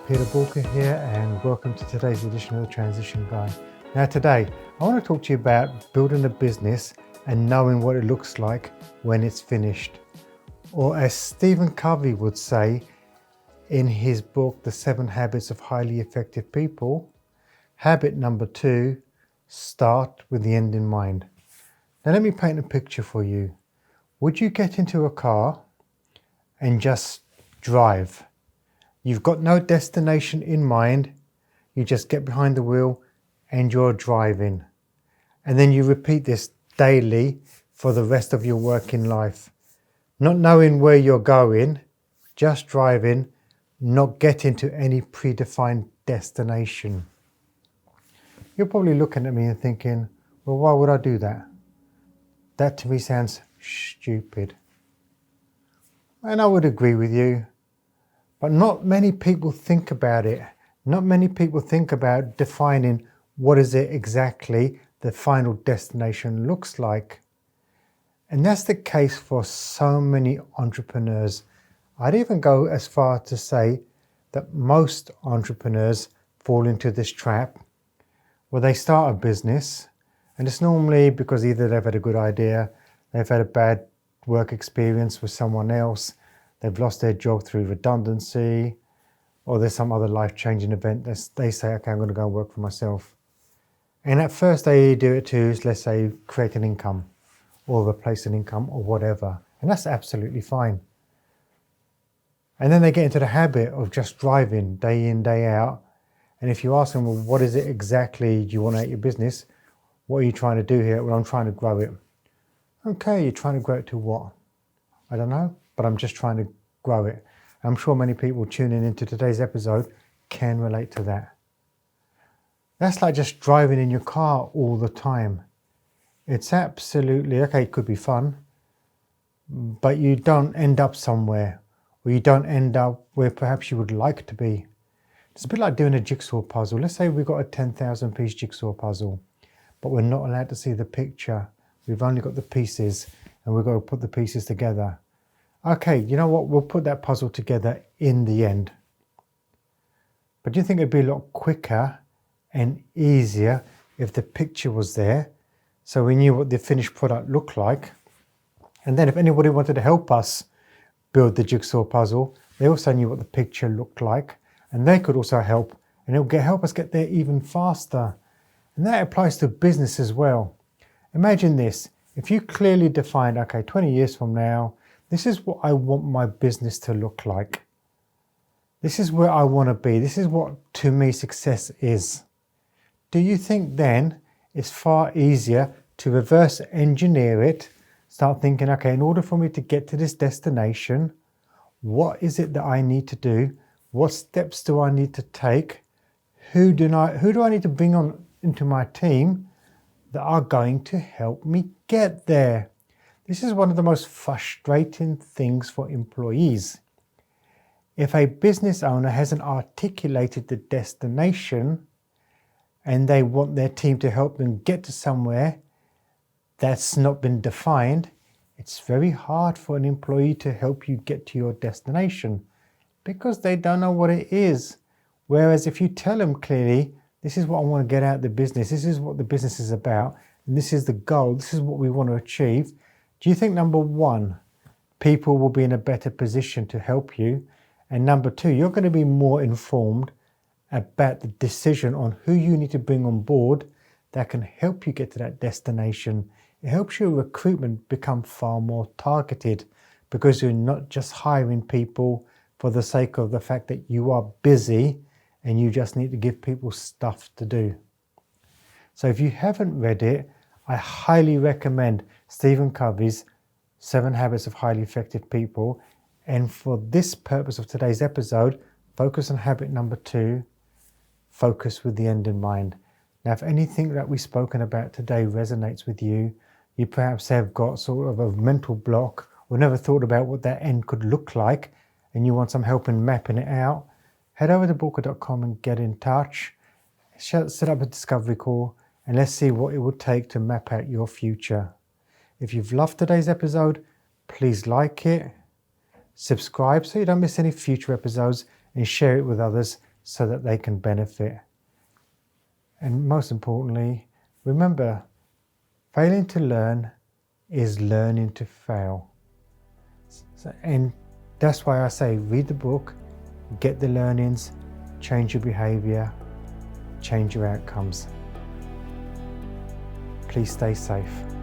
Peter Walker here, and welcome to today's edition of the Transition Guy. Now today, I want to talk to you about building a business and knowing what it looks like when it's finished. Or as Stephen Covey would say in his book, The 7 Habits of Highly Effective People, habit number 2, start with the end in mind. Now let me paint a picture for you. Would you get into a car and just drive? You've got no destination in mind. You just get behind the wheel and you're driving. And then you repeat this daily for the rest of your working life. Not knowing where you're going, just driving, not getting to any predefined destination. You're probably looking at me and thinking, well, why would I do that? That to me sounds stupid. And I would agree with you. But not many people think about it. Not many people think about defining what is it exactly the final destination looks like. And that's the case for so many entrepreneurs. I'd even go as far to say that most entrepreneurs fall into this trap where they start a business, and it's normally because either they've had a good idea, they've had a bad work experience with someone else, they've lost their job through redundancy, or there's some other life-changing event that they say, okay, I'm going to go and work for myself. And at first they do it to, let's say, create an income or replace an income or whatever. And that's absolutely fine. And then they get into the habit of just driving day in, day out. And if you ask them, well, what is it exactly you want out of your business? What are you trying to do here? Well, I'm trying to grow it. Okay, you're trying to grow it to what? I don't know, but I'm just trying to grow it. I'm sure many people tuning into today's episode can relate to that. That's like just driving in your car all the time. It's absolutely, okay, it could be fun, but you don't end up somewhere, or you don't end up where perhaps you would like to be. It's a bit like doing a jigsaw puzzle. Let's say we've got a 10,000 piece jigsaw puzzle, but we're not allowed to see the picture. We've only got the pieces, and we've got to put the pieces together. Okay, you know what? We'll put that puzzle together in the end. But do you think it'd be a lot quicker and easier if the picture was there, so we knew what the finished product looked like? And then if anybody wanted to help us build the jigsaw puzzle, they also knew what the picture looked like, and they could also help, and it would help us get there even faster. And that applies to business as well. Imagine this, if you clearly defined, okay, 20 years from now, this is what I want my business to look like. This is where I want to be. This is what, to me, success is. Do you think then it's far easier to reverse engineer it, start thinking, okay, in order for me to get to this destination, what is it that I need to do? What steps do I need to take? Who do I need to bring on into my team that are going to help me get there? This is one of the most frustrating things for employees. If a business owner hasn't articulated the destination and they want their team to help them get to somewhere that's not been defined, it's very hard for an employee to help you get to your destination because they don't know what it is. Whereas if you tell them clearly, this is what I want to get out of the business, this is what the business is about, and this is the goal, this is what we want to achieve, do you think, number one, people will be in a better position to help you? And number two, you're going to be more informed about the decision on who you need to bring on board that can help you get to that destination. It helps your recruitment become far more targeted because you're not just hiring people for the sake of the fact that you are busy and you just need to give people stuff to do. So if you haven't read it, I highly recommend Stephen Covey's 7 Habits of Highly Effective People. And for this purpose of today's episode, focus on habit number 2, focus with the end in mind. Now, if anything that we've spoken about today resonates with you, you perhaps have got sort of a mental block or never thought about what that end could look like, and you want some help in mapping it out, head over to booker.com and get in touch. Set up a discovery call and let's see what it would take to map out your future. If you've loved today's episode, please like it, subscribe so you don't miss any future episodes, and share it with others so that they can benefit. And most importantly, remember, failing to learn is learning to fail. And that's why I say read the book, get the learnings, change your behavior, change your outcomes. Please stay safe.